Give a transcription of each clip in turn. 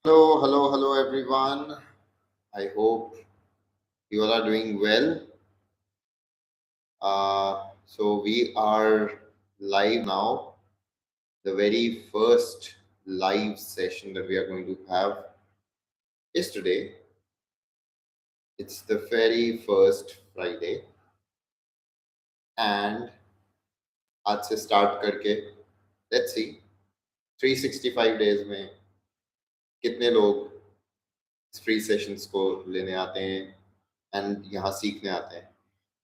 Hello, everyone. I hope you all are doing well. So, we are live now. The very first live session that we are going to have is today. It's the very first Friday, and आज से start करके let's see 365 days में कितने लोग free sessions को लेने आते हैं एंड यहाँ सीखने आते हैं.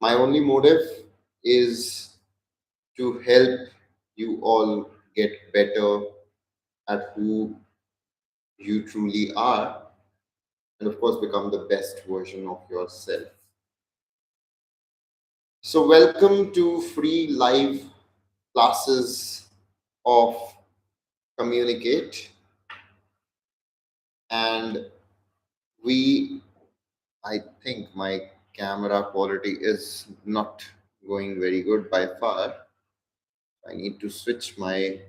My only motive is to help you all get better at who you truly are and of course become the best version of yourself. So welcome to free live classes of Communicate, and I think my camera quality is not going very good by far. I need to switch my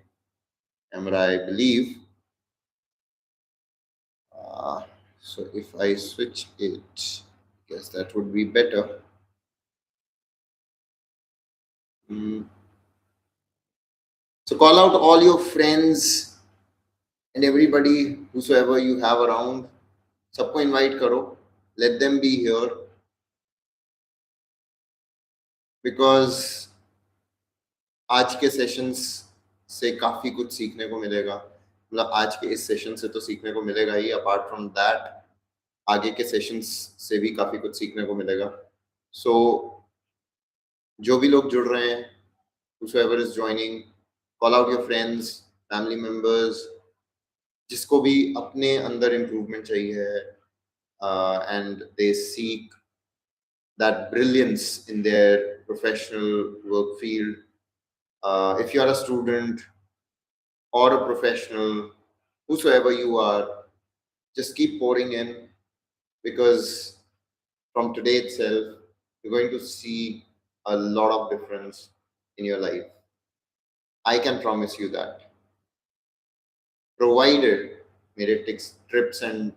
camera, I believe. So if I switch it, I guess that would be better. Mm. So call out all your friends and everybody, whosoever you have around. सबको invite करो. Let them be here because आज के sessions से काफी कुछ सीखने को मिलेगा. मतलब आज के इस सेशन से तो सीखने को मिलेगा ही. अपार्ट फ्रॉम दैट आगे के सेशंस से भी काफी कुछ सीखने को मिलेगा. सो जो भी लोग जुड़ रहे हैं, whosoever is joining, call out your friends, family members, जिसको भी अपने अंदर इम्प्रूवमेंट चाहिए है and they seek that brilliance in their professional work field. If you are a student or a professional, whosoever you are, just keep pouring in because from today itself, you're going to see a lot of difference in your life. I can promise you that. Provided मेरे tips and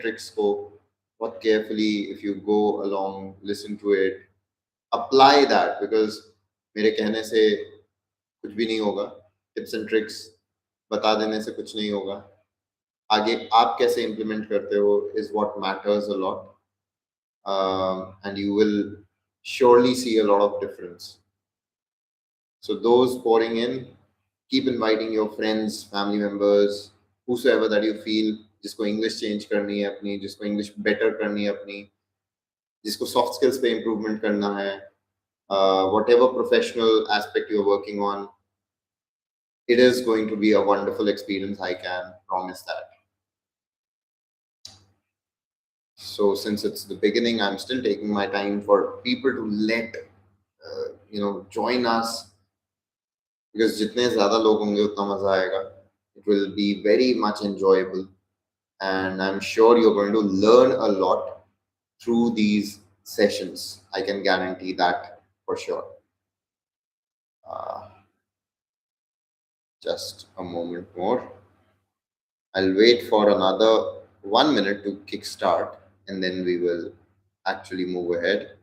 tricks को बहुत carefully, if you go along, listen to it, apply that, because मेरे कहने से कुछ भी नहीं होगा. Tips and tricks बता देने से कुछ नहीं होगा. आगे आप कैसे implement करते हो is what matters a lot, and you will surely see a lot of difference. So those pouring in, keep inviting your friends, family members, whosoever that you feel जिसको इंग्लिश चेंज करनी है अपनी, जिसको English better करनी है अपनी, जिसको soft skills पे इम्प्रूवमेंट करना है, whatever professional aspect you're working on, it is going to be a wonderful experience. I can promise that. So since it's the beginning, I'm still taking my time for people to let join us, because जितने ज़्यादा लोग होंगे उतना मज़ा आएगा. It will be very much enjoyable, and I'm sure you're going to learn a lot through these sessions. I can guarantee that for sure. Just a moment more. I'll wait for another 1 minute to kickstart, and then we will actually move ahead.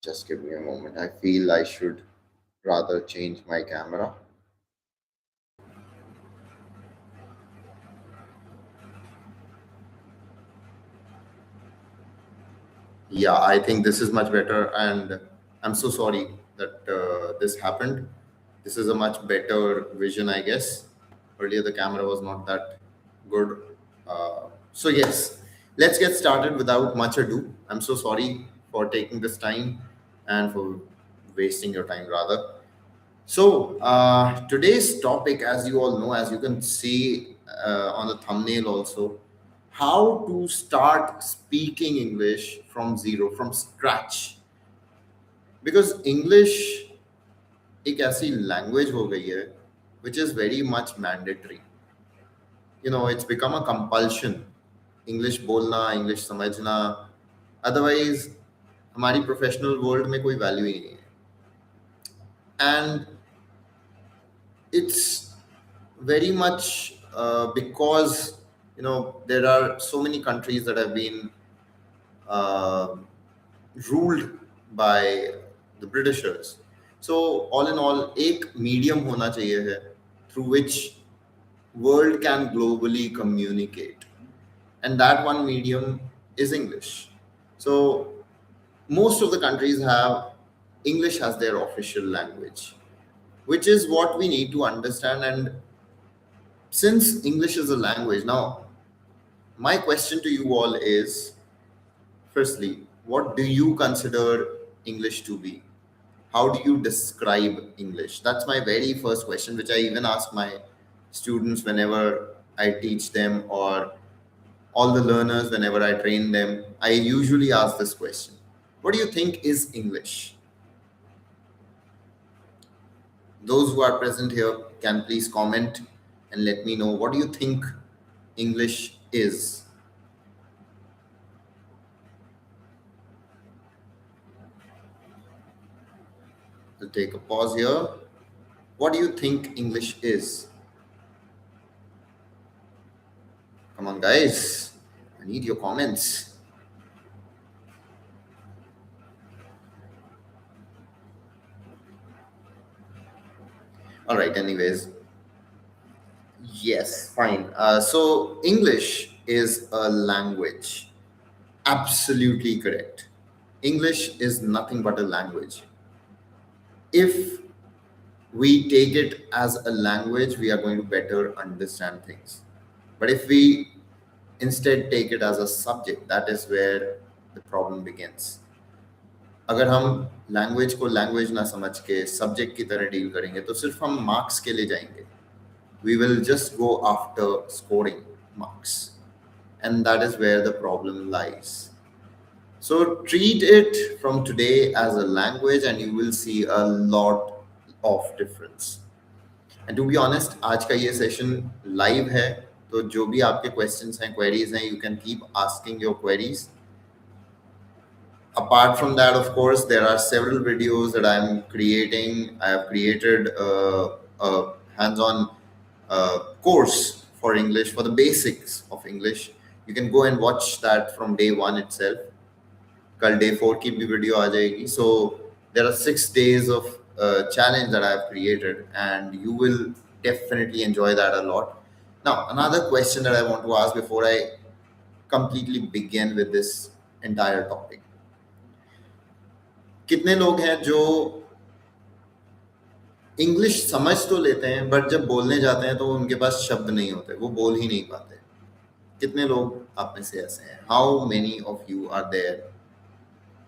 Just give me a moment. I feel I should rather change my camera. Yeah, I think this is much better, and I'm so sorry that this happened. This is a much better vision, I guess. Earlier, the camera was not that good. So, yes, let's get started without much ado. I'm so sorry for taking this time and for wasting your time, rather. So, today's topic, as you all know, as you can see on the thumbnail also, how to start speaking English from zero, from scratch. Because English एक ऐसी language हो गई है which is very much mandatory. It's become a compulsion. English बोलना, English समझना, otherwise हमारी professional world में कोई value ही नहीं है. And it's very much because there are so many countries that have been uh, ruled by the Britishers. So all in all, एक medium होना चाहिए है through which world can globally communicate, and that one medium is English. So most of the countries have English as their official language, which is what we need to understand. And since English is a language, now my question to you all is, firstly, what do you consider English to be? How do you describe English? That's my very first question, which I even ask my students whenever I teach them, or all the learners whenever I train them. I usually ask this question: what do you think is English? Those who are present here can please comment and let me know, what do you think English is? I'll take a pause here. What do you think English is? Come on, guys. I need your comments. All right, anyways. Yes, fine. So, English is a language. Absolutely correct. English is nothing but a language. If we take it as a language, we are going to better understand things. But if we instead take it as a subject, that is where the problem begins. अगर हम language को language ना समझ के subject की तरह deal करेंगे तो सिर्फ हम मार्क्स के लिए जाएंगे. We will just go after scoring marks, and that is where the problem lies. So treat it from today as a language and you will see a lot of difference. And to be honest, आज का ये session live है, तो जो भी आपके questions हैं, queries हैं, you can keep asking your queries. Apart from that, of course, there are several videos that I'm creating. I have created a hands-on course for English, for the basics of English. You can go and watch that from day one itself. कल day 4 की भी video आ जाएगी. So there are 6 days of challenge that I have created, and you will definitely enjoy that a lot. Now, another question that I want to ask before I completely begin with this entire topic. कितने लोग हैं जो English समझ तो लेते हैं but जब बोलने जाते हैं तो उनके पास शब्द नहीं होते, वो बोल ही नहीं पाते? कितने लोग आप में से ऐसे हैं? How many of you are there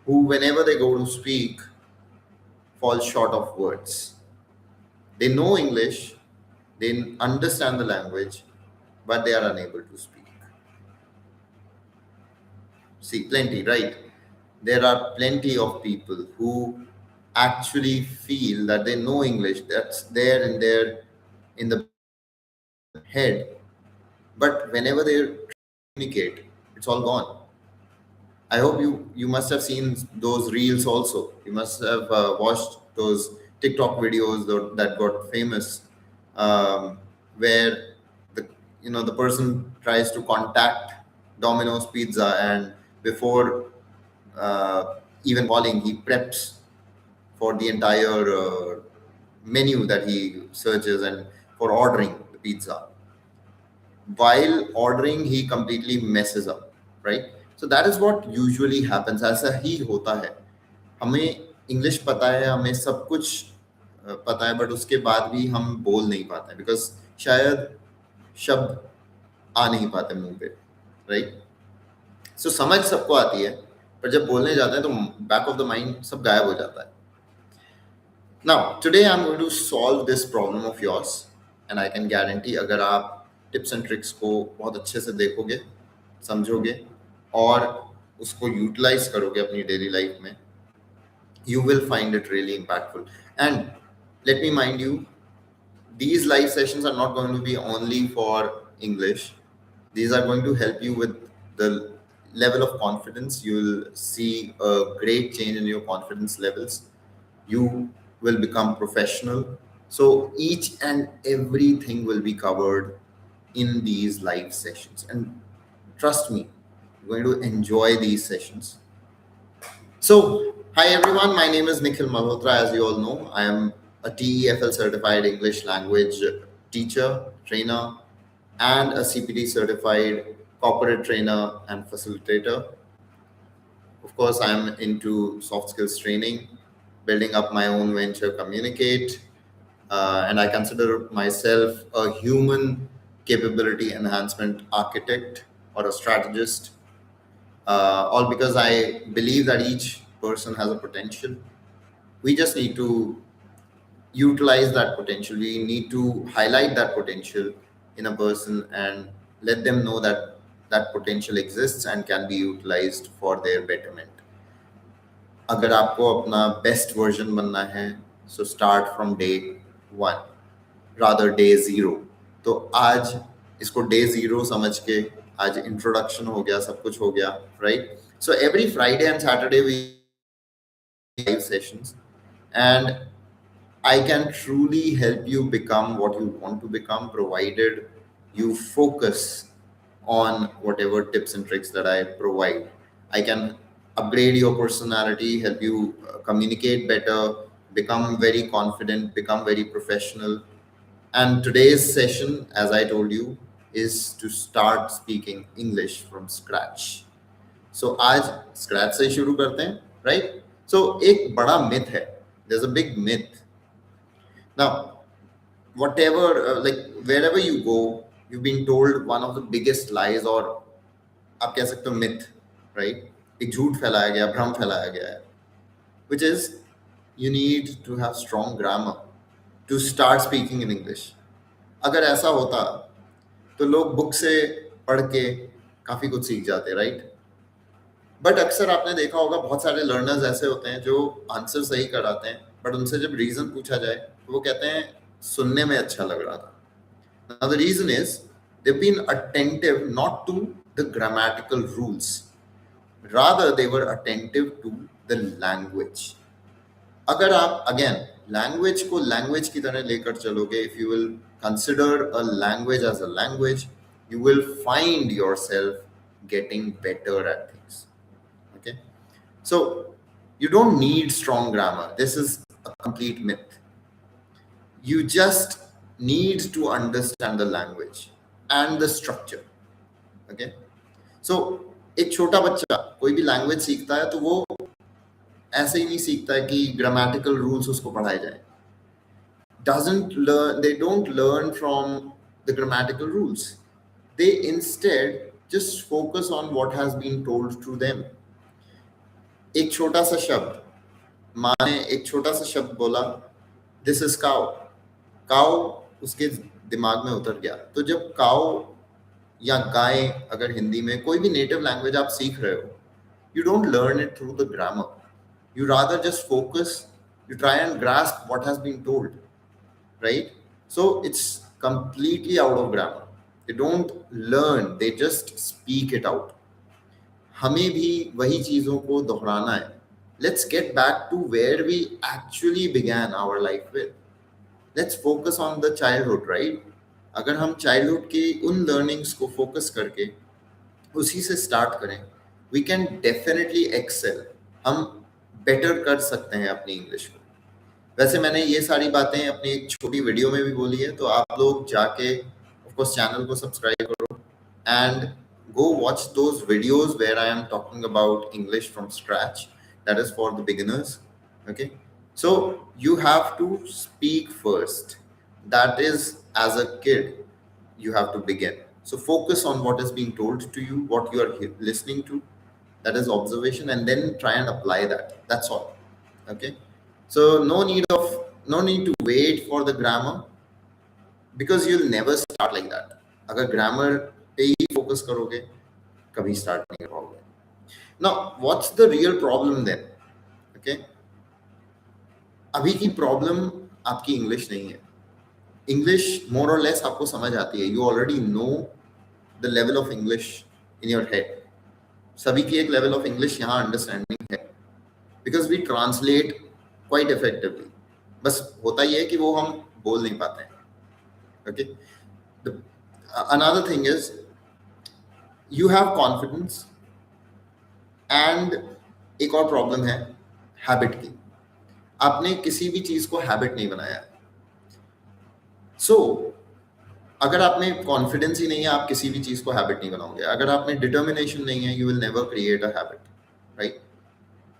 who whenever they go to speak fall short of words? They know English, they understand the language, but they are unable to speak. See, plenty, right? There are plenty of people who actually feel that they know English, that's there in their in the head, but whenever they communicate, it's all gone. I hope you must have seen those reels also. You must have watched those TikTok videos that got famous, where the the person tries to contact Domino's Pizza, and before even calling, he preps for the entire menu that he searches and for ordering the pizza. While ordering, he completely messes up, right? So that is what usually happens. ऐसा ही होता है. हमें English पता है, हमें सब कुछ पता है, बट उसके बाद भी हम बोल नहीं पाते बिकॉज शायद शब्द आ नहीं पाते मुंह पे, राइट? सो समझ सबको आती है, पर जब बोलने जाते हैं तो बैक ऑफ द माइंड सब गायब हो जाता है. Now, today I'm going to solve this problem of yours, and I can guarantee अगर आप टिप्स एंड ट्रिक्स को बहुत अच्छे से देखोगे, समझोगे और उसको यूटिलाइज करोगे अपनी डेली लाइफ में, you will find it really impactful. And let me mind you, these live sessions are not going to be only for English. These are going to help you with the level of confidence. You'll see a great change in your confidence levels. You will become professional. So each and everything will be covered in these live sessions. And trust me, you're going to enjoy these sessions. So, hi everyone, my name is Nikhil Malhotra. As you all know, I am a TEFL certified English language teacher, trainer, and a CPD certified corporate trainer and facilitator. Of course, I'm into soft skills training, building up my own venture, Communicate, and I consider myself a human capability enhancement architect or a strategist, all because I believe that each person has a potential. We just need to utilize that potential. We need to highlight that potential in a person and let them know that that potential exists and can be utilized for their betterment. अगर आपको अपना best version बनना है so start from day 1 rather day 0. तो आज इसको day 0 समझ के आज इंट्रोडक्शन हो गया, सब कुछ हो गया, right? So every Friday and Saturday we live sessions and I can truly help you become what you want to become, provided you focus on whatever tips and tricks that I provide. I can upgrade your personality, help you communicate better, become very confident, become very professional. And today's session, as I told you, is to start speaking English from scratch. So आज scratch से शुरू करते हैं, right? So एक बड़ा myth है. There's a big myth. Now, whatever, like wherever you go, you've been told one of the biggest lies, or आप कह सकते हो myth, right? एक झूठ फैलाया गया, भ्रम फैलाया गया है, which is you need to have strong grammar to start speaking in English. अगर ऐसा होता तो लोग बुक से पढ़ के काफी कुछ सीख जाते, राइट? बट अक्सर आपने देखा होगा बहुत सारे लर्नर्स ऐसे होते हैं जो आंसर सही कराते हैं, बट उनसे जब रीजन पूछा जाए तो वो कहते हैं सुनने में अच्छा लग रहा था. Now the reason is they've been attentive not to the grammatical rules, rather they were attentive to the language. अगर आप अगेन लैंग्वेज को लैंग्वेज की तरह लेकर चलोगे, if you will consider a language as a language, you will find yourself getting better at things. Okay, so you don't need strong grammar. This is a complete myth. You just need to understand the language and the structure. Okay, so एक छोटा बच्चा कोई भी language सीखता है तो वो ऐसे ही नहीं सीखता है कि ग्रामेटिकल रूल्स उसको पढ़ाए जाए. They don't learn from the grammatical rules. They instead just focus on what has been told to them. एक छोटा सा शब्द, माँ ने एक छोटा सा शब्द बोला, दिस इज काउ. काउ उसके दिमाग में उतर गया. तो जब काउ या गाय, अगर हिंदी में कोई भी नेटिव लैंग्वेज आप सीख रहे हो, you don't learn it through the grammar. You rather just focus, you try and grasp what has been told, right? So it's completely out of grammar. They don't learn, they just speak it out. हमें भी वही चीज़ों को दोहराना है. Let's get back to where we actually began our life with. Let's focus on the childhood, right? अगर हम childhood की उन learnings को focus करके उसी से start करें, we can definitely excel. हम बेटर कर सकते हैं अपनी इंग्लिश को. वैसे मैंने ये सारी बातें अपनी एक छोटी वीडियो में भी बोली है, तो आप लोग जाके ऑफ कोर्स चैनल को सब्सक्राइब करो and go watch those videos where I am talking about English from scratch. That is for the beginners. Okay, so you have to speak first. That is, as a kid you have to begin. So focus on what is being told to you, what you are listening to. That is observation, and then try and apply that. That's all. Okay, so no need to wait for the grammar, because you'll never start like that. अगर grammar पे ही focus करोगे कभी start नहीं कर पाओगे. Now what's the real problem then? Okay, अभी की problem आपकी English नहीं है. English more or less आपको समझ आती है. You already know the level of English in your head. सभी की एक लेवल ऑफ इंग्लिश यहाँ अंडरस्टैंडिंग है, because we translate quite effectively. बस होता ही है कि वो हम बोल नहीं पाते हैं. Okay, another thing is you have confidence, and एक और प्रॉब्लम है हैबिट की. आपने किसी भी चीज को हैबिट नहीं बनाया. सो अगर आप में कॉन्फिडेंस ही नहीं है, आप किसी भी चीज को हैबिट नहीं बनाओगे. अगर आप में डिटर्मिनेशन नहीं है, you will never create a habit, right?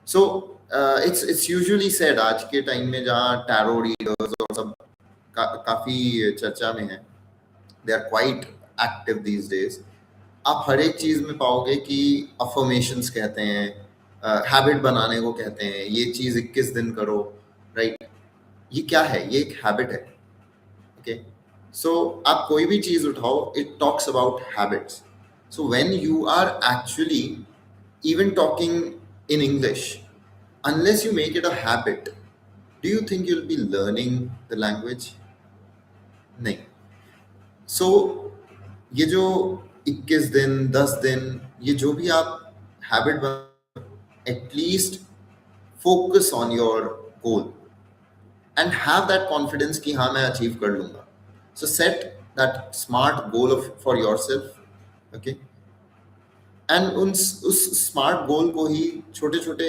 So it's usually said, आज के टाइम में जहाँ टैरो रीडर्स और सब काफी चर्चा में है, they are quite active these days. आप हर एक चीज में पाओगे कि अफर्मेशंस कहते हैं, हैबिट बनाने को कहते हैं, ये चीज 21 दिन करो, राइट? ये क्या है? ये एक हैबिट है. ओके, सो आप कोई भी चीज उठाओ, it talks about habits. So when you are actually even talking in English, unless you make it a habit, do you think you'll be learning the language? नहीं. So ये जो 21 दिन 10 दिन, ये जो भी आप हैबिट बना, at least focus on your goal and have that confidence कि हाँ मैं अचीव कर लूंगा. सो set that smart goal for your self. Okay, and उस स्मार्ट गोल को ही छोटे छोटे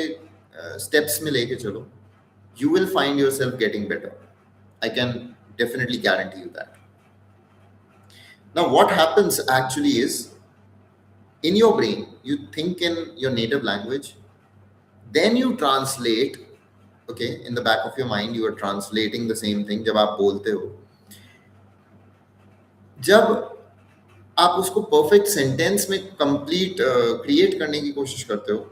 स्टेप्स में लेके चलो. You will find your self getting better. I can definitely guarantee you that. Now what happens actually is, in your brain you think in your native language, then you translate. Okay, in the back of your mind you are translating the same thing. जब आप बोलते हो, जब आप उसको perfect sentence में complete create करने की कोशिश करते हो,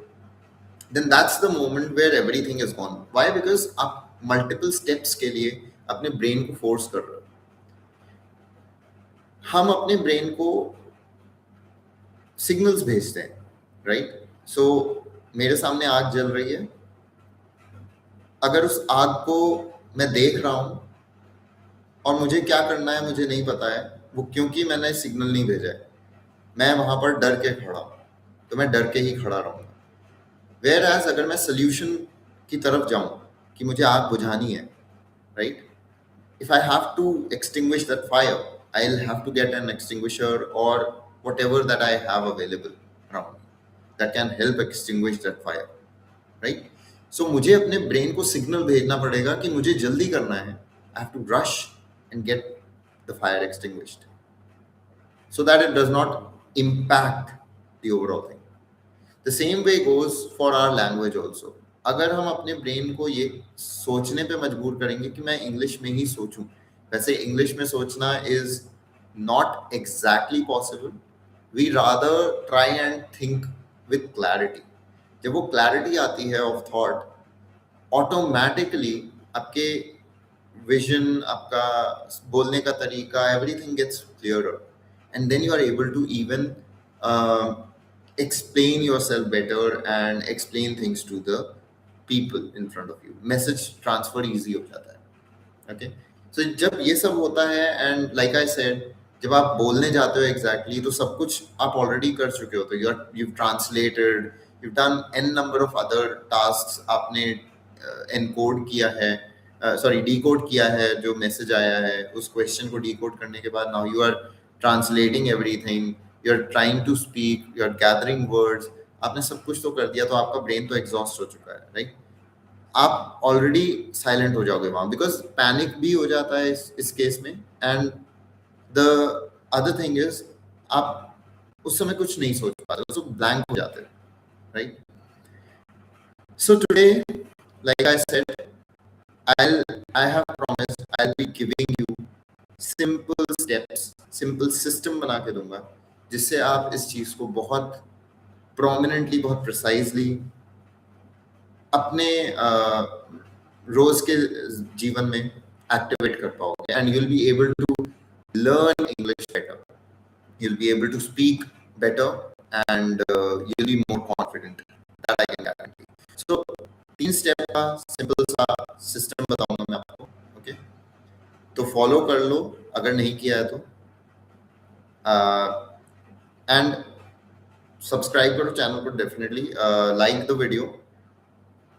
then that's the moment where everything is gone. Why? Because आप मल्टीपल स्टेप्स के लिए अपने ब्रेन को फोर्स कर रहे हो. हम अपने ब्रेन को सिग्नल्स भेजते हैं, राइट? सो मेरे सामने आग जल रही है, अगर उस आग को मैं देख रहा हूं और मुझे क्या करना है मुझे नहीं पता है, वो क्योंकि मैंने सिग्नल नहीं भेजा है, मैं वहां पर डर के खड़ा हूं, तो मैं डर के ही खड़ा रहूंगा. वेयर एज अगर मैं सोल्यूशन की तरफ जाऊं कि मुझे आग बुझानी है, right? If I have to extinguish that fire, I will have to get an extinguisher और whatever that I have available around me that can help extinguish that fire, right? So मुझे अपने ब्रेन को signal भेजना पड़ेगा कि मुझे जल्दी करना है. I have to rush and get the fire extinguished so that it does not impact the overall thing. The same way goes for our language also. अगर हम अपने ब्रेन को ये सोचने पे मजबूर करेंगे कि मैं इंग्लिश में ही सोचूं, वैसे इंग्लिश में सोचना is not exactly possible. We rather try and think with clarity. जब वो clarity आती है of thought, automatically आपके vision, आपका बोलने का तरीका, everything gets clearer, and then you are able to even explain yourself better and explain things to the people in front of you. Message transfer easy हो जाता है. Okay, so जब ये सब होता है, and like I said, जब आप बोलने जाते हो एग्जैक्टली तो सब कुछ आप ऑलरेडी कर चुके होते हो. You translated, you done an number of other tasks. आपने एनकोड किया है, सॉरी डीकोड किया है जो मैसेज आया है. उस क्वेश्चन को डीकोड करने के बाद now you are translating everything, you are trying to speak, you are gathering words. आपने सब कुछ तो कर दिया, तो आपका ब्रेन तो एग्जॉस्ट हो चुका है, राइट? आप ऑलरेडी साइलेंट हो जाओगे वहां, बिकॉज पैनिक भी हो जाता है इस केस में. And the other thing is आप उस समय कुछ नहीं सोच पाते, तो ब्लैंक हो जाते हैं, right? So today, like I said, I have promised I'll be giving you simple steps, simple system बना के दूंगा, जिससे आप इस चीज को बहुत prominently, बहुत precisely अपने रोज के जीवन में एक्टिवेट कर पाओगे. And you'll be able to learn English better. You'll be able to speak better and you'll be more confident. That I can guarantee. So 3 step का सिंपल सा सिस्टम बताऊंगा मैं आपको. ओके, तो फॉलो कर लो अगर नहीं किया है तो, एंड सब्सक्राइब करो चैनल को definitely, like the video.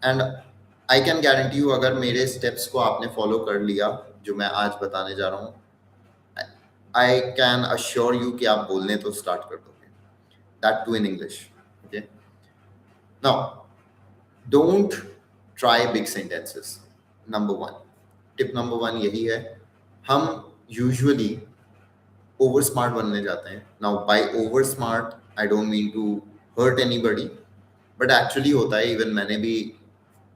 And I can guarantee you, अगर मेरे स्टेप्स को आपने फॉलो कर लिया जो मैं आज बताने जा रहा हूँ, आई कैन अश्योर यू कि आप बोलने तो स्टार्ट कर दोगे, that too in English. Okay, now don't try big sentences. Number one, tip number one यही है. हम यूजुअली ओवर स्मार्ट बनने जाते हैं. Now by over smart I don't mean to hurt anybody, but actually होता है. इवन मैंने भी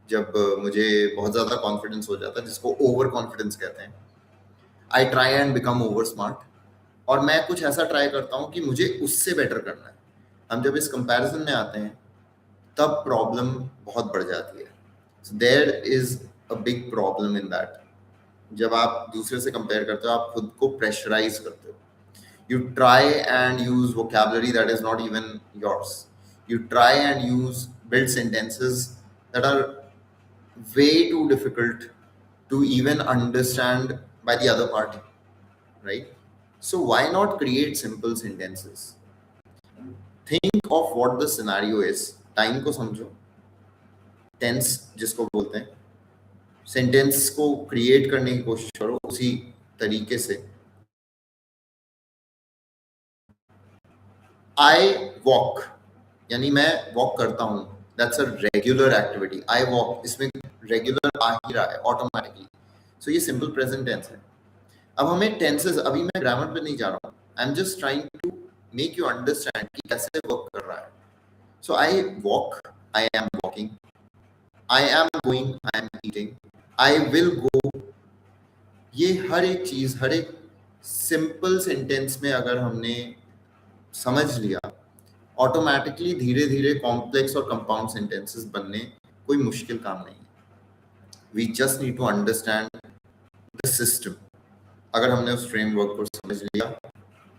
जब मुझे बहुत ज़्यादा कॉन्फिडेंस हो जाता है, जिसको ओवर कॉन्फिडेंस कहते हैं, I try and become over smart. और मैं कुछ ऐसा ट्राई करता हूँ कि मुझे उससे बेटर करना है. हम जब इस कंपैरिजन में आते हैं तब प्रॉब्लम बहुत बढ़ जाती है. There is a big problem in that. जब आप दूसरे से कंपेयर करते हो, आप खुद को प्रेशराइज करते हो. You try and use vocabulary that is not even yours. You try and use build sentences that are way too difficult to even understand by the other party, right? So why not create simple sentences? Think of what the scenario is. Time को समझो, tense जिसको बोलते हैं, sentence को create करने की कोशिश करो उसी तरीके से. आई वॉक, यानी मैं वॉक करता हूँ, that's a regular activity. I walk, इसमें रेगुलर आ ही रहा है ऑटोमेटिकली. सो ये सिंपल प्रेजेंट टेंस है. अब हमें टेंसेस, अभी मैं ग्रामर पे नहीं जा रहा हूँ, I am just trying to make you understand कि कैसे वर्क कर रहा है. So I walk, I am walking, I am going, I am eating, I will go. ये हर एक चीज, हर एक सिंपल सेंटेंस में अगर हमने समझ लिया, ऑटोमेटिकली धीरे धीरे कॉम्प्लेक्स और कंपाउंड सेंटेंसेस बनने कोई मुश्किल काम नहीं है. We just need to understand the system. अगर हमने उस फ्रेमवर्क को समझ लिया,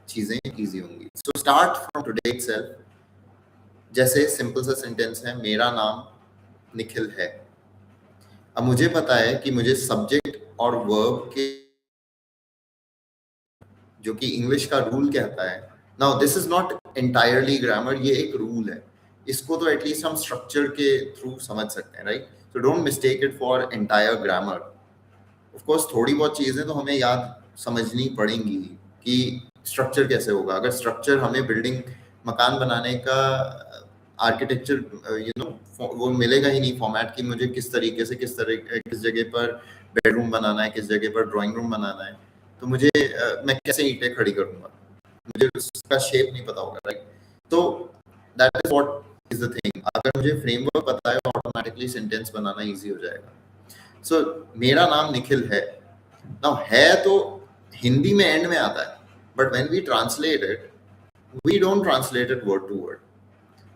चीजें इजी होंगी. So start from today itself. जैसे सिंपल सा सेंटेंस है, मेरा नाम निखिल है. अब मुझे पता है कि मुझे सब्जेक्ट और वर्ब के, जो कि इंग्लिश का रूल कहता है. Now this is not entirely grammar, ये एक रूल है. इसको तो एटलीस्ट हम स्ट्रक्चर के थ्रू समझ सकते हैं, right? So don't mistake it for entire grammar. Of course थोड़ी बहुत चीजें तो हमें याद समझनी पड़ेंगी कि स्ट्रक्चर कैसे होगा. अगर स्ट्रक्चर हमें बिल्डिंग, मकान बनाने का आर्किटेक्चर वो मिलेगा ही नहीं फॉर्मेट कि मुझे किस तरीके से किस जगह पर बेडरूम बनाना है, किस जगह पर ड्राइंग रूम बनाना है, तो मुझे मैं कैसे ईंटें खड़ी करूंगा, मुझे उसका शेप नहीं पता होगा, राइट? तो that is what is the thing. अगर मुझे फ्रेमवर्क पता है, ऑटोमेटिकली सेंटेंस बनाना इजी हो जाएगा. सो मेरा नाम निखिल है. नाउ है तो हिंदी में एंड में आता है, but when we translate it, we don't translate it word to word.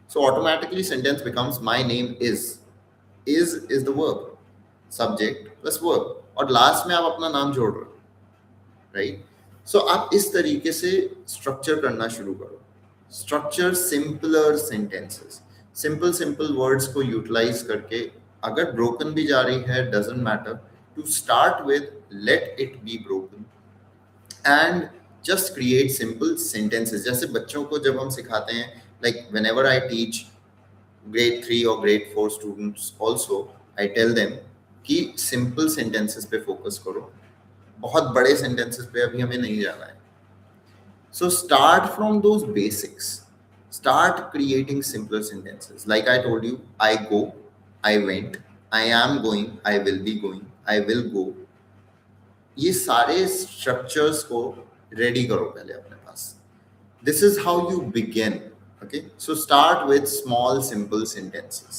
So automatically sentence becomes my name is. Is the verb, subject plus verb, और लास्ट में आप अपना नाम जोड़ रहे हो, राइट? सो आप इस तरीके से स्ट्रक्चर करना शुरू करो. Structure simpler sentences, simple words को यूटिलाइज करके. अगर ब्रोकन भी जा रही है, doesn't matter, to start with let it be broken and just create simple sentences. जैसे बच्चों को जब हम सिखाते हैं, like whenever I teach grade 3 और grade 4 students also, I tell them कि सिंपल सेंटेंसेस पे फोकस करो, बहुत बड़े सेंटेंसेस पे अभी हमें नहीं जाना है. So start from those basics. Start creating simpler sentences. Like I told you, I go, I went, I am going, I will be going, I will go. ये सारे स्ट्रक्चर्स को रेडी करो पहले अपने पास. This is how you begin. Okay, so start with small simple sentences.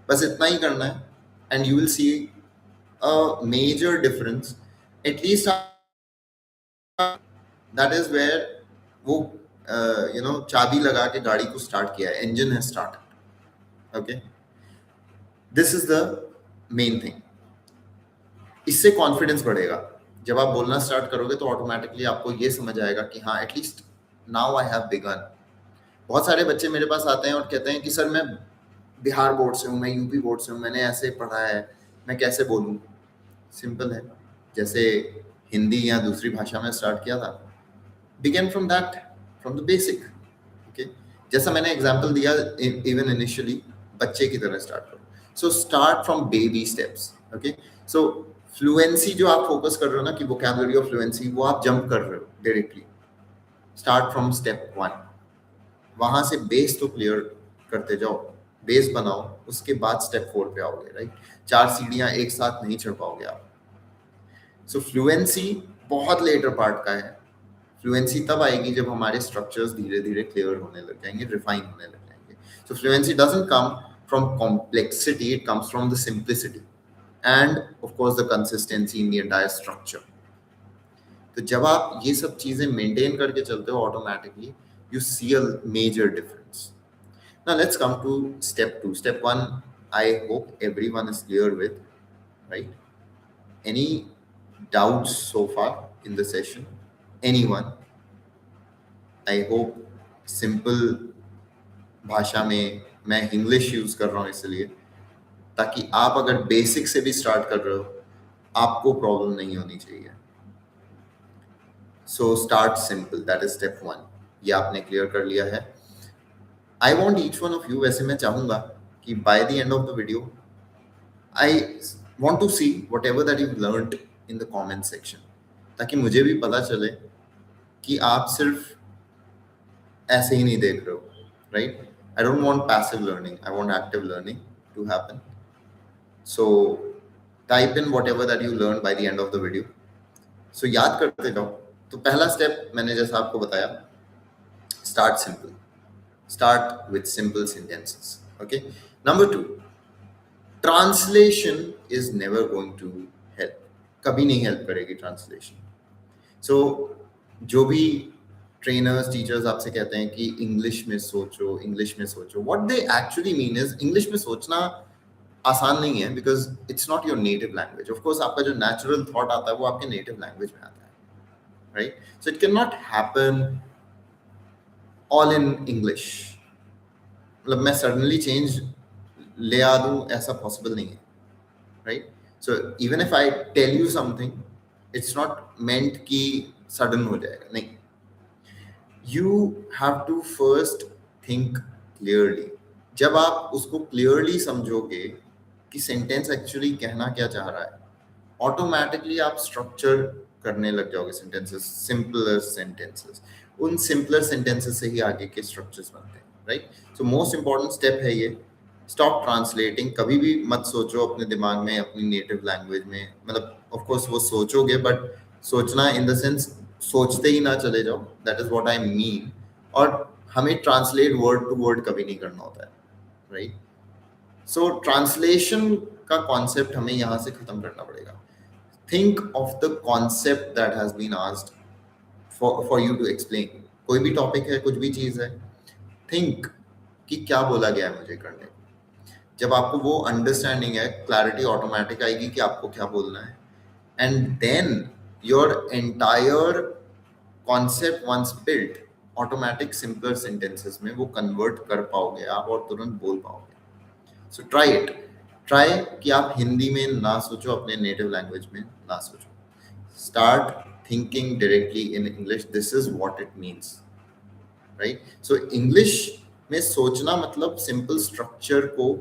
बस इतना ही करना है and you will see a major difference. At least that is where वो चाबी लगा के गाड़ी को स्टार्ट किया है, engine है start. Okay, this is the main thing. इससे कॉन्फिडेंस बढ़ेगा. जब आप बोलना स्टार्ट करोगे तो ऑटोमेटिकली आपको ये समझ आएगा कि हाँ, at least now I have begun. बहुत सारे बच्चे मेरे पास आते हैं और कहते हैं कि सर मैं बिहार बोर्ड से हूँ, मैं यूपी बोर्ड से हूँ, मैंने ऐसे पढ़ा है, मैं कैसे बोलूँ. सिंपल है, जैसे हिंदी या दूसरी भाषा में स्टार्ट किया था, begin from that, from the basic. Okay, जैसा मैंने एग्जांपल दिया, इवन इनिशियली बच्चे की तरह स्टार्ट करो. So start from baby steps. Okay, so fluency जो आप फोकस कर रहे हो ना कि वोकैबुलरी और फ्लुएंसी, वो आप जंप कर रहे हो डायरेक्टली. स्टार्ट फ्रॉम स्टेप 1, वहां से बेस तो क्लियर करते जाओ, बेस बनाओ, उसके बाद स्टेप 4 पे आओगे, राइट? 4 सीढ़ियां एक साथ नहीं चढ़ पाओगे आप। सो फ्लुएंसी बहुत लेटर पार्ट का है। फ्लुएंसी तब आएगी जब हमारे स्ट्रक्चर्स धीरे धीरे क्लियर होने लग जाएंगे, रिफाइन होने लग जाएंगे। So fluency doesn't come from complexity, it comes from the simplicity and of course the consistency in the entire structure. तो जब आप ये सब चीजें मेंटेन करके चलते हो, automatically you see a major difference. Now let's come to step 2। Step 1 I hope everyone is clear with, right? Any doubts so far in the session? Anyone? I hope simple भाषा में, मैं English use कर रहा हूँ इसलिए, ताकि आप अगर बेसिक से भी स्टार्ट कर रहे हो आपको प्रॉब्लम नहीं होनी चाहिए। So start simple, that is step 1। ये आपने क्लियर कर लिया है। I want each one of you, वैसे मैं चाहूंगा कि by the end of the video I want to see whatever that you've learned in the comment section, ताकि मुझे भी पता चले कि आप सिर्फ ऐसे ही नहीं देख रहे हो, right? I don't want passive learning, I want active learning to happen. So type in whatever that you learned by the end of the video. So याद करते जाओ। तो पहला स्टेप मैंने जैसा आपको बताया, start simple, start with simple sentences, okay? Number 2, translation is never going to help, कभी नहीं हेल्प करेगी ट्रांसलेशन। सो जो भी ट्रेनर्स टीचर्स आपसे कहते हैं कि इंग्लिश में सोचो, इंग्लिश में सोचो, what they actually mean is English में सोचना आसान नहीं है, because it's not your native language. Of course आपका जो नेचुरल थॉट आता है वो आपके नेटिव लैंग्वेज में आता है, right? So it can not happen all in English. मतलब मैं सडनली चेंज ले आ दूं, ऐसा पॉसिबल नहीं है, right? So even if I tell you something, it's not meant कि सडन हो जाएगा, नहीं। You have to first think clearly. जब आप उसको क्लियरली समझोगे कि सेंटेंस एक्चुअली कहना क्या चाह रहा है, ऑटोमेटिकली आप स्ट्रक्चर करने लग जाओगे सेंटेंसेस, सिंपलर सेंटेंसेस। उन सिंपलर सेंटेंसेस से ही आगे के स्ट्रक्चर्स बनते हैं, right? So most important step है ये, स्टॉप ट्रांसलेटिंग। कभी भी मत सोचो अपने दिमाग में अपनी नेटिव लैंग्वेज में, मतलब ऑफ कोर्स वो सोचोगे, बट सोचना इन द सेंस सोचते ही ना चले जाओ, that is what I mean. और हमें ट्रांसलेट वर्ड टू वर्ड कभी नहीं करना होता है, राइट? सो ट्रांसलेशन का कॉन्सेप्ट हमें यहाँ से खत्म करना पड़ेगा। Think of the concept that has been asked for you to explain. कोई भी टॉपिक है, कुछ भी चीज है, थिंक कि क्या बोला गया है मुझे करने को। जब आपको वो अंडरस्टैंडिंग है, क्लैरिटी ऑटोमेटिक आएगी कि आपको क्या बोलना है, and then your entire concept once built, automatic simpler sentences में वो कन्वर्ट कर पाओगे आप और तुरंत बोल पाओगे। सो ट्राई इट, ट्राई कि आप हिंदी में ना सोचो, अपने नेटिव लैंग्वेज में ना सोचो। Start thinking directly in English, this is what it means, right? So English में सोचना मतलब सिंपल स्ट्रक्चर को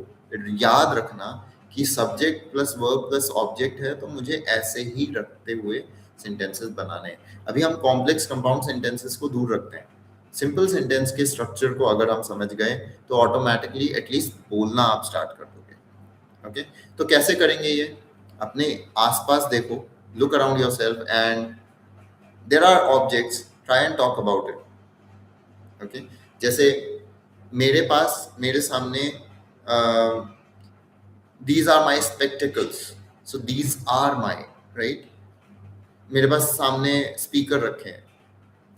याद रखना कि subject plus verb plus object है, तो मुझे ऐसे ही रखते हुए सेंटेंसेस बनाने हैं। अभी हम कॉम्प्लेक्स कंपाउंड सेंटेंसेस को दूर रखते हैं। सिंपल सेंटेंस के स्ट्रक्चर को अगर हम समझ गए तो ऑटोमेटिकली एटलीस्ट बोलना आप स्टार्ट कर दोगे, ओके? तो कैसे करेंगे ये? अपने आसपास देखो, look around yourself and there are objects, try and talk about it, okay? जैसे मेरे सामने these are my spectacles, so these are my, right? मेरे पास सामने स्पीकर रखे हैं,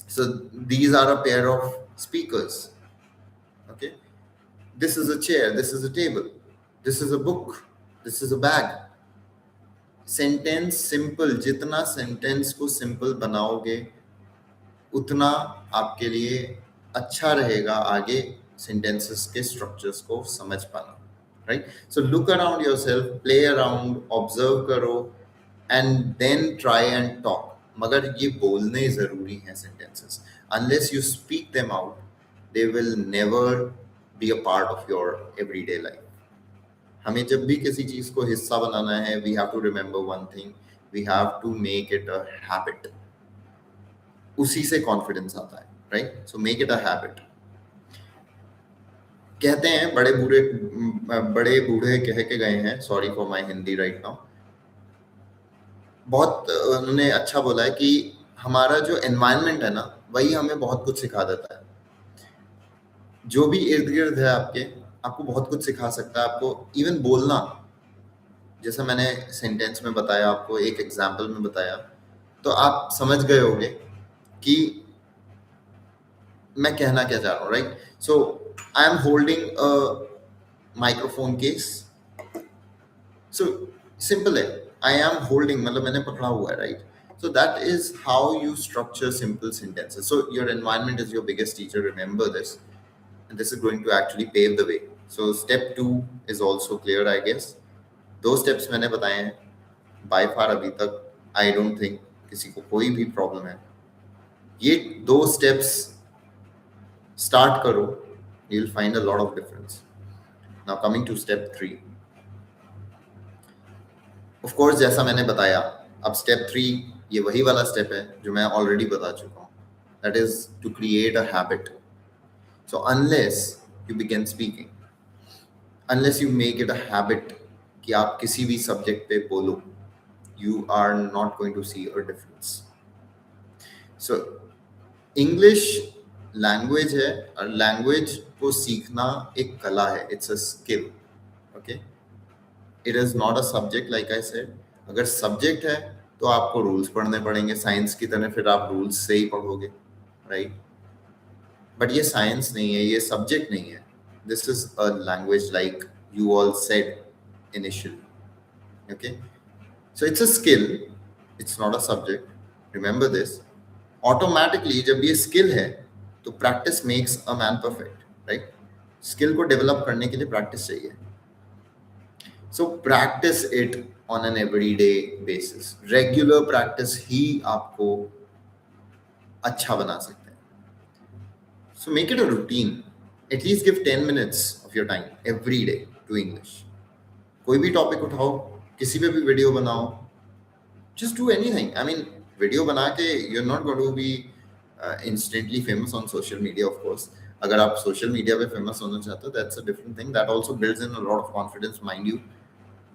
so these are a pair of speakers, okay? This is a chair, this is a table, this is a book, this is a bag. Sentence simple, जितना sentence को simple बनाओगे उतना आपके लिए अच्छा रहेगा आगे सेंटेंसेस के स्ट्रक्चर्स को समझ पाना, right? So look around yourself, play around, observe करो and then try and talk. मगर ये बोलने जरूरी हैं sentences, unless you speak them out they will never be a part of your everyday life. हमें जब भी किसी चीज को हिस्सा बनाना है, we have to remember one thing, we have to make it a habit. उसी से कॉन्फिडेंस आता है, right? So make it a habit. कहते हैं बड़े बूढ़े कह के गए हैं, sorry for my Hindi right now, बहुत उन्होंने अच्छा बोला है कि हमारा जो एनवायरनमेंट है ना, वही हमें बहुत कुछ सिखा देता है. जो भी इर्द गिर्द है आपके, आपको बहुत कुछ सिखा सकता है. आपको इवन बोलना, जैसा मैंने सेंटेंस में बताया, आपको एक एग्जाम्पल में बताया, तो आप समझ गए होंगे कि मैं कहना क्या चाह रहा हूँ, right? So I am holding a microphone case. So simple है, आई एम होल्डिंग मतलब मैंने पकड़ा हुआ है, right? So that is how you structure simple sentences. So your environment is your biggest teacher, remember this, and this is going to actually pave the way. So step 2 is also clear, I guess. दो steps मैंने बताए हैं. By far अभी तक I don't think किसी को कोई भी प्रॉब्लम है. ये दो steps start करो, you'll find a lot of difference. Now coming to step 3. Of course जैसा मैंने बताया, अब step 3 ये वही वाला step है जो मैं already बता चुका हूँ. That is to create a habit. So unless you begin speaking, unless you make it a habit कि आप किसी भी सब्जेक्ट पे बोलो, you are not going to see a difference. So English language है, और लैंग्वेज को सीखना एक कला है. It's a skill. Okay, it is not a subject like I said. अगर सब्जेक्ट है तो आपको रूल्स पढ़ने पड़ेंगे साइंस की तरह, फिर आप रूल्स से ही पढ़ोगे, राइट? बट ये साइंस नहीं है, ये सब्जेक्ट नहीं है. This is a language like you all said initially. Okay, so it's a skill, it's not a subject. Remember this. Automatically जब ये skill है तो practice makes a man perfect, right? Skill को develop करने के लिए practice चाहिए. So practice it on an everyday basis. Regular practice ही आपको अच्छा बना सकते हैं. So make it a routine. At least give 10 minutes of your time every day to English. कोई भी टॉपिक उठाओ, किसी पे भी वीडियो बनाओ, just do anything. I mean, video बना के you're not going to be instantly famous on social media, of course. अगर आप सोशल मीडिया पे फेमस होना चाहते हो, that's a different thing. That also builds in a lot of confidence, mind you.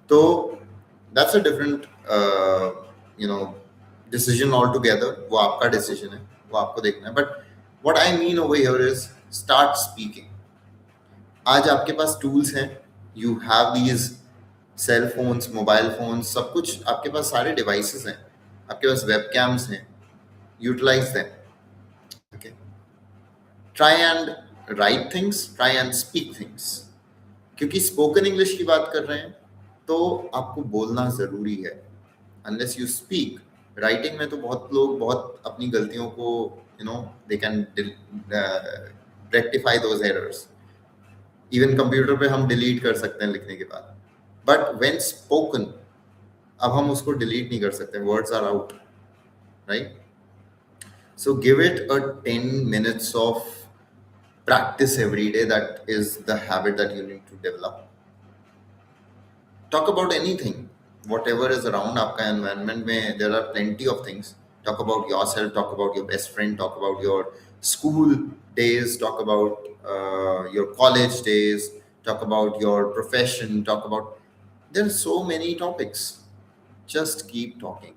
तो that's a different you know decision altogether. वो आपका decision है, वो आपको देखना है. But what I mean over here is start speaking. आज आपके पास टूल्स हैं. You have these cell phones, mobile phones, सब कुछ आपके पास, सारे डिवाइसेस हैं आपके पास, वेब कैम्स हैं. Utilise them. Okay, try and write things, try and speak things. क्योंकि स्पोकन इंग्लिश की बात कर रहे हैं तो आपको बोलना ज़रूरी है. अनलेस यू स्पीक, राइटिंग में तो बहुत लोग बहुत अपनी गलतियों को they can rectify those errors. Even computer पे हम डिलीट कर सकते हैं लिखने के बाद. बट व्हेन स्पोकन, अब हम उसको डिलीट नहीं कर सकते. Words are out, right? So give it a 10 minutes of practice every day. That is the habit that you need to develop. Talk about anything, whatever is around आपका environment में. There are plenty of things. Talk about yourself, talk about your best friend, talk about your school days, talk about your college days, talk about your profession, talk about, there are so many topics. Just keep talking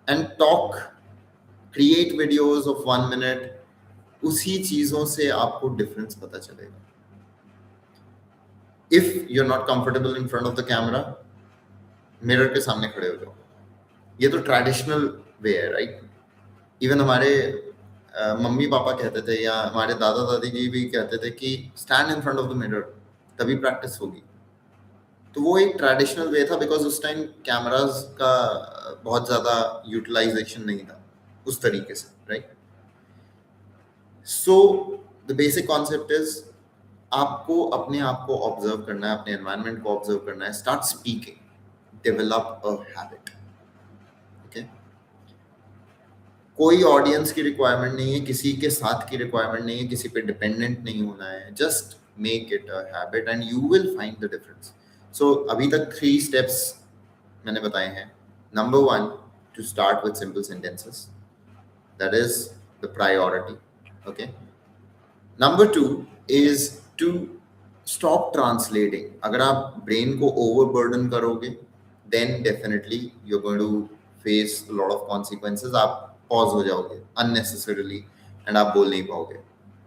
and talk. Create videos of 1 minute. उसी चीजों से आपको difference पता चलेगा. If you are not comfortable in front of the camera, mirror के सामने खड़े हो जाओ. ये तो ट्रेडिशनल वे है, राइट? इवन हमारे मम्मी पापा कहते थे, या हमारे दादा दादी जी भी कहते थे कि stand in front of the mirror, तभी प्रैक्टिस होगी. तो वो एक ट्रेडिशनल वे था, बिकॉज उस टाइम कैमराज का बहुत ज़्यादा यूटिलाइजेशन नहीं था उस तरीके से, right? So the basic concept is, आपको अपने आप को ऑब्जर्व करना है, अपने एनवायरनमेंट को ऑब्जर्व करना है. Start speaking, develop a habit. Okay, कोई ऑडियंस की रिक्वायरमेंट नहीं है, किसी के साथ की रिक्वायरमेंट नहीं है, किसी पे डिपेंडेंट नहीं होना है. Just make it a habit and you will find the difference. So अभी तक 3 स्टेप्स मैंने बताए हैं. Number 1, to start with simple sentences. That is the priority. Okay. Number two is to stop translating. अगर आप brain को overburden करोगे, then definitely you're going to face a lot of consequences. आप pause हो जाओगे unnecessarily and आप बोल नहीं पाओगे,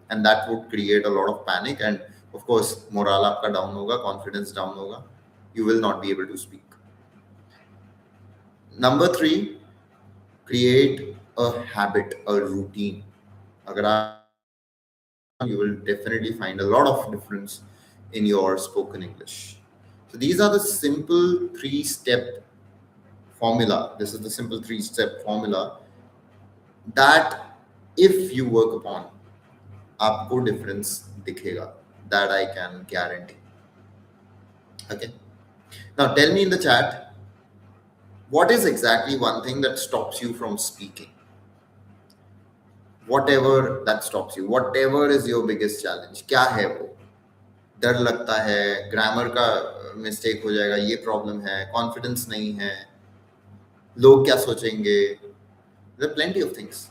and that would create a lot of panic, and of course morale आपका down होगा, confidence down होगा, you will not be able to speak. Number three, create a habit, a routine. अगर आप you will definitely find a lot of difference in your spoken English. So these are the simple three-step formula. This is the simple three-step formula that if you work upon, आपको difference दिखेगा. That I can guarantee. Okay. Now tell me in the chat, what is exactly one thing that stops you from speaking? Whatever that stops you, whatever is your biggest challenge, क्या है वो? डर लगता है, grammar का mistake हो जाएगा, ये प्रॉब्लम है, कॉन्फिडेंस नहीं है, लोग क्या सोचेंगे, there are plenty of things.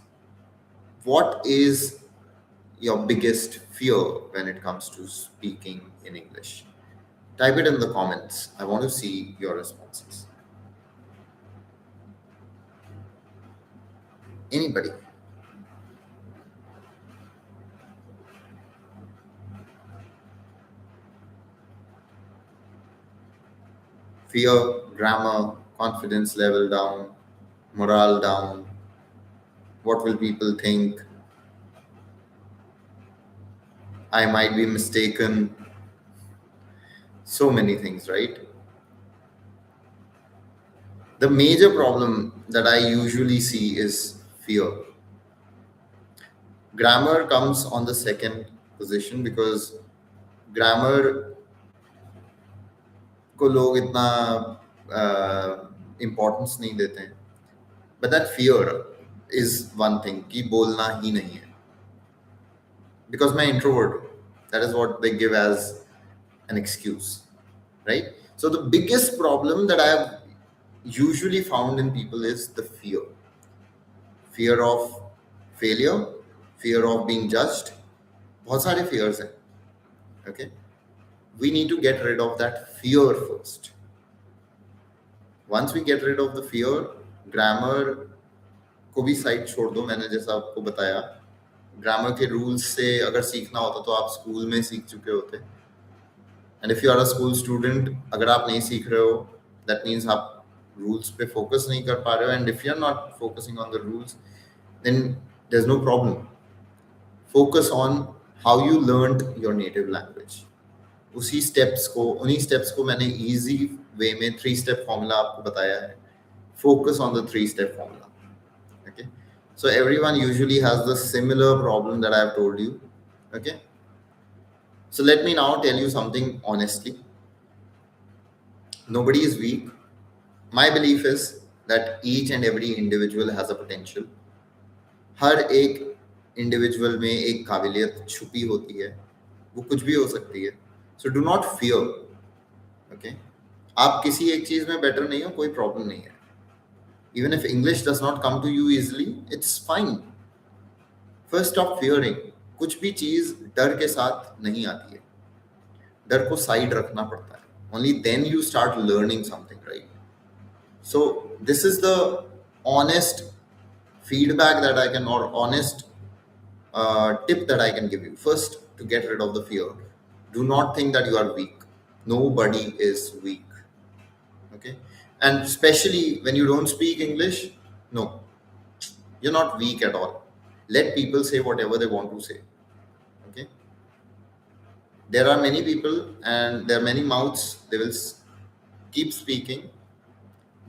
What is your biggest fear when it comes to speaking in English? Type it in the comments. I want to see your responses. Anybody? Fear, grammar, confidence level down, morale down, what will people think, I might be mistaken, so many things, right? The major problem that I usually see is fear. Grammar comes on the second position because grammar को लोग इतना importance नहीं देते हैं. But that fear is one thing कि बोलना ही नहीं है. Because मैं introvert हूँ. That is what they give as an excuse, right? So the biggest problem that I have usually found in people is the fear. Fear of failure, fear of being judged. बहुत सारे fears हैं. Okay? We need to get rid of that fear first. Once we get rid of the fear, grammar को भी side छोड़ दो. मैंने जैसा आपको बताया, ग्रामर के रूल्स से अगर सीखना होता तो आप स्कूल में सीख चुके होते. And if you are a school student, अगर आप नहीं सीख रहे हो, दैट मीन्स आप रूल्स पे फोकस नहीं कर पा रहे हो. And if you are not focusing on the rules, then there is no problem. Focus on how you learned your native language. उसी स्टेप्स को, उन्हीं स्टेप्स को मैंने इजी वे में 3 स्टेप फॉर्मूला आपको बताया है. Focus on the 3 step formula. Okay, so everyone usually has the similar problem that I have told you. Okay, so let me now tell you something honestly. Nobody is weak. My belief is that each and every individual has a potential. हर एक individual में एक काबिलियत छुपी होती है, वो कुछ भी हो सकती है. So do not fear. Okay, आप किसी एक चीज में बेटर नहीं हो, कोई प्रॉब्लम नहीं है. Even if English does not come to you easily, it's fine. First, stop fearing. कुछ भी चीज डर के साथ नहीं आती है. डर को साइड रखना पड़ता है. Only then you start learning something, right? So this is the honest feedback that I can, or honest tip that I can give you. First, to get rid of the fear, do not think that you are weak. Nobody is weak. Okay, and especially when you don't speak English, no, you're not weak at all. Let people say whatever they want to say. Okay, there are many people and there are many mouths, they will keep speaking,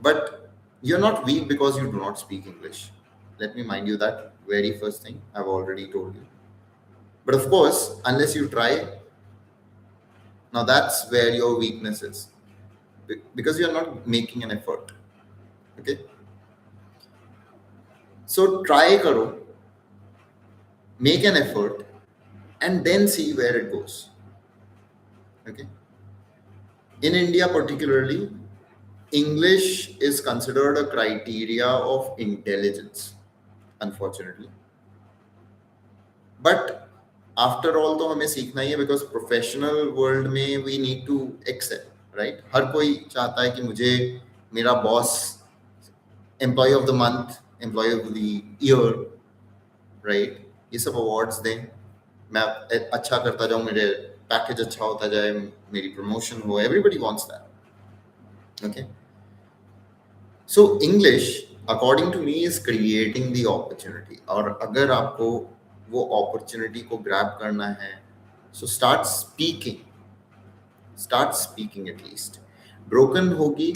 but you're not weak because you do not speak English. Let me mind you that very first thing. I've already told you. But of course, unless you try, now that's where your weakness is, because you're not making an effort. Okay, so try karo, make an effort, and then see where it goes. Okay, in India particularly, English is considered a criteria of intelligence, unfortunately. But after all तो हमें सीखना ही है, because professional world में we need to excel, right? हर कोई चाहता है कि मुझे मेरा boss employee of the month, employee of the year, right, ये सब अवार्ड्स दें, मैं अच्छा करता जाऊं, मेरे पैकेज अच्छा होता जाए, मेरी प्रमोशन हो, everybody wants that, okay? So English according to me is creating the opportunity, और अगर आपको वो अपॉर्चुनिटी को ग्रैब करना है, so start speaking at least. Broken होगी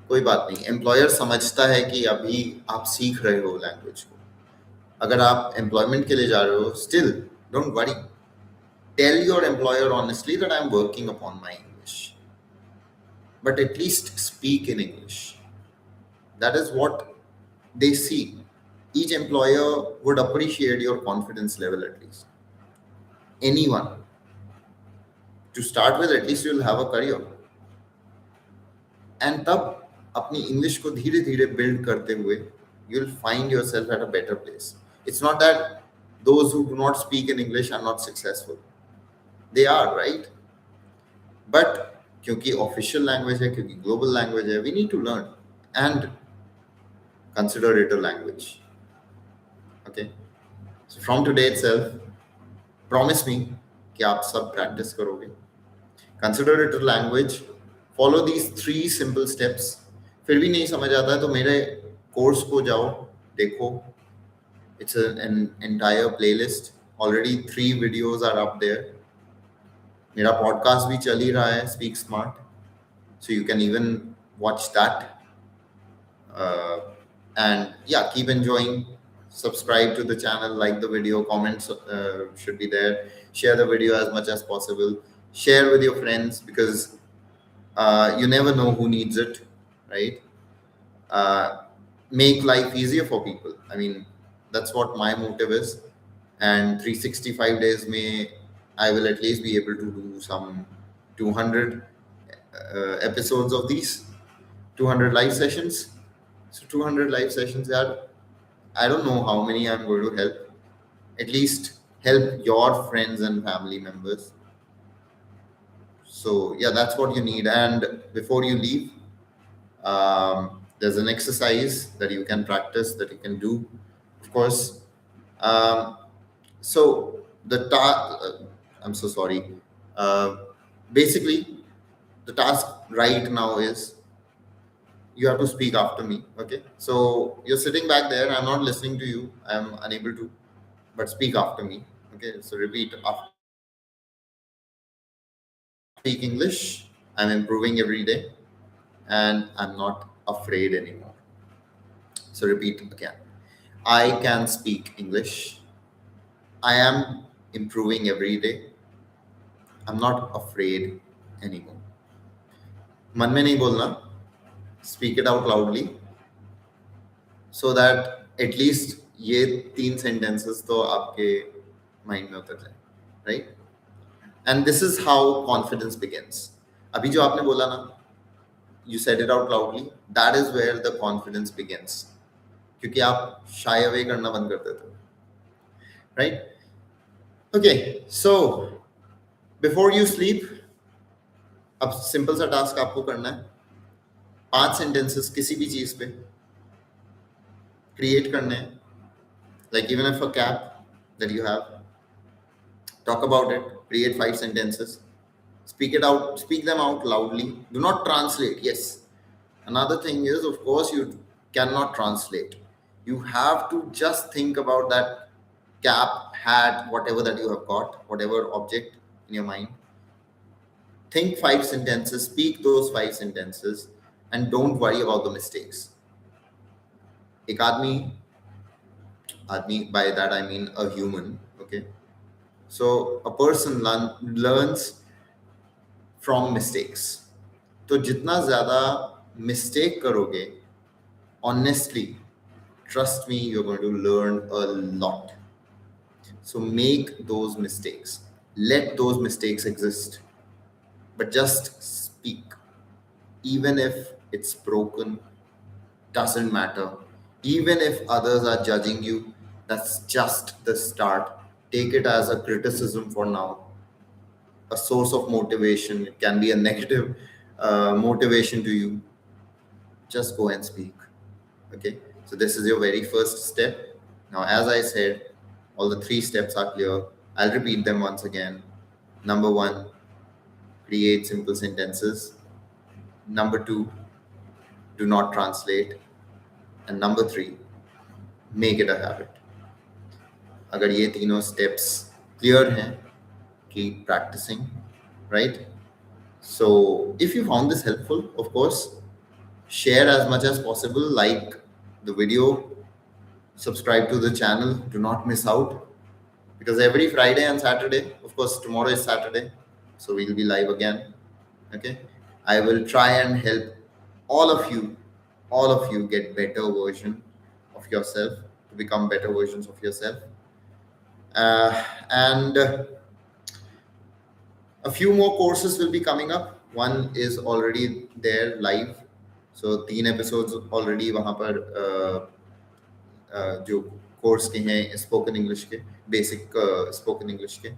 कोई बात नहीं, एम्प्लॉयर समझता है कि अभी आप सीख रहे हो लैंग्वेज को। अगर आप एम्प्लॉयमेंट के लिए जा रहे हो, still don't worry, tell your employer honestly that I am working upon my English, but at least speak in English. That is what they see. Each employer would appreciate your confidence level at least. Anyone. To start with, at least you'll have a career. And तब अपनी English को धीरे धीरे build करते हुए you'll find yourself at a better place. It's not that those who do not speak in English are not successful. They are, right? But क्योंकि official language है, क्योंकि ग्लोबल लैंग्वेज है, we need to learn and consider it a language. Okay, so from today itself, promise me कि आप सब practice करोगे. Consider it a language. Follow these 3 simple steps. फिर भी नहीं समझ आता है तो मेरे कोर्स को जाओ, देखो. It's an entire playlist. Already 3 videos are up there. मेरा podcast भी चल ही रहा है, Speak Smart. So you can even watch that. And yeah, keep enjoying. Subscribe to the channel, like the video, comments should be there, share the video as much as possible, share with your friends, because you never know who needs it, right? Make life easier for people. I mean, that's what my motive is. And 365 days may I will at least be able to do some 200 episodes of these, 200 live sessions. So 200 live sessions, yeah. I don't know how many I'm going to help. At least help your friends and family members. So yeah, that's what you need. And before you leave, there's an exercise that you can practice, that you can do, of course. Um, so I'm so sorry. Basically, the task right now is you have to speak after me. Okay, so you're sitting back there, I'm not listening to you, I'm unable to, but speak after me. Okay, so repeat after. Speak English. I'm improving every day, and I'm not afraid anymore. So repeat again. I can speak English. I am improving every day. I'm not afraid anymore. मन में नहीं बोलना. Speak it out loudly, so that at least ये 3 sentences तो आपके mind में उतर जाए, right? And this is how confidence begins. अभी जो आपने बोला ना, you said it out loudly, that is where the confidence begins. क्योंकि आप shy away करना बंद कर देते हो, right? Okay, so before you sleep, अब सिंपल सा टास्क आपको करना है. 5 sentences किसी भी चीज पे क्रिएट करने हैं. Like even if a cap that you have, talk about it, create 5 sentences, speak it out, speak them out loudly. Do not translate. Yes, another thing is, of course, you cannot translate. You have to just think about that cap, hat, whatever that you have got, whatever object in your mind. Think 5 sentences, speak those 5 sentences, and don't worry about the mistakes. एक आदमी, by that I mean a human, okay? So a person learns from mistakes. तो जितना ज़्यादा mistake करोगे, honestly, trust me, you're going to learn a lot. So make those mistakes. Let those mistakes exist. But just speak. Even if it's broken, doesn't matter. Even if others are judging you, that's just the start. take it as a criticism for now, a source of motivation. It can be a negative motivation to you. Just go and speak. Okay. So this is your very first step. Now, as I said, all the three steps are clear. I'll repeat them once again. Number one, create simple sentences. Number two, do not translate. And number three, make it a habit. अगर ये तीनों steps clear हैं, keep practicing, right? So if you found this helpful, of course, share as much as possible, like the video, subscribe to the channel, do not miss out, because every Friday and Saturday, of course tomorrow is Saturday, so we'll be live again. Okay, I will try and help all of you get better version of yourself, to become better versions of yourself. And a few more courses will be coming up. One is already there live, so 3 episodes already वहाँ पर जो course के हैं spoken English के, basic spoken English के.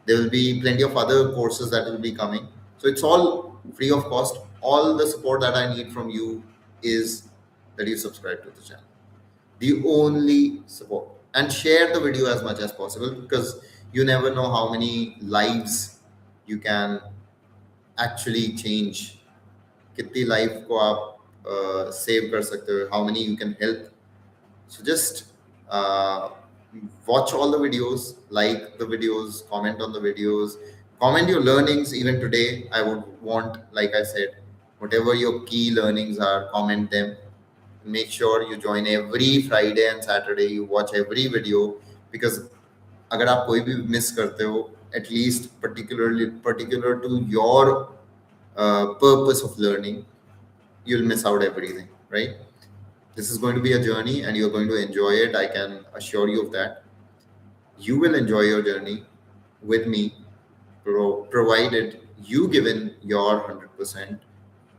There will be plenty of other courses that will be coming. So it's all free of cost. All the support that I need from you is that you subscribe to the channel. The only support. And share the video as much as possible, because you never know how many lives you can actually change. कितनी life को आप save कर सकते हो, how many you can help. So just watch all the videos, like the videos, comment on the videos, comment your learnings. Even today, I would want, like I said, whatever your key learnings are, comment them. Make sure you join every Friday and Saturday. You watch every video, because अगर आप कोई भी miss करते हो, at least particular to your purpose of learning, you'll miss out everything, right? This is going to be a journey and you're going to enjoy it. I can assure you of that. You will enjoy your journey with me, provided you give in your 100%,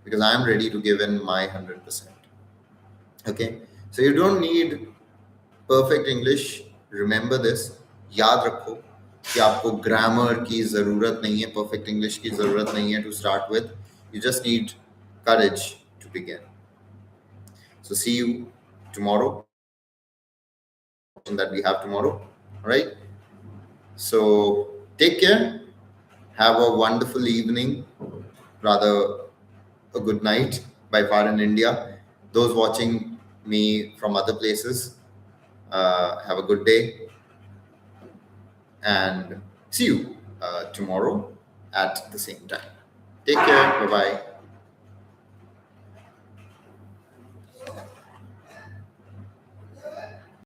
because I am ready to give in my 100%. Okay, so you don't need perfect English. Remember this, याद रखो कि आपको grammar की ज़रूरत नहीं है, perfect English की ज़रूरत नहीं है to start with. You just need courage to begin. So see you tomorrow, that we have tomorrow, right? So take care, have a wonderful evening, rather a good night by far in India. Those watching me from other places, have a good day, and see you tomorrow at the same time. Take care, bye bye.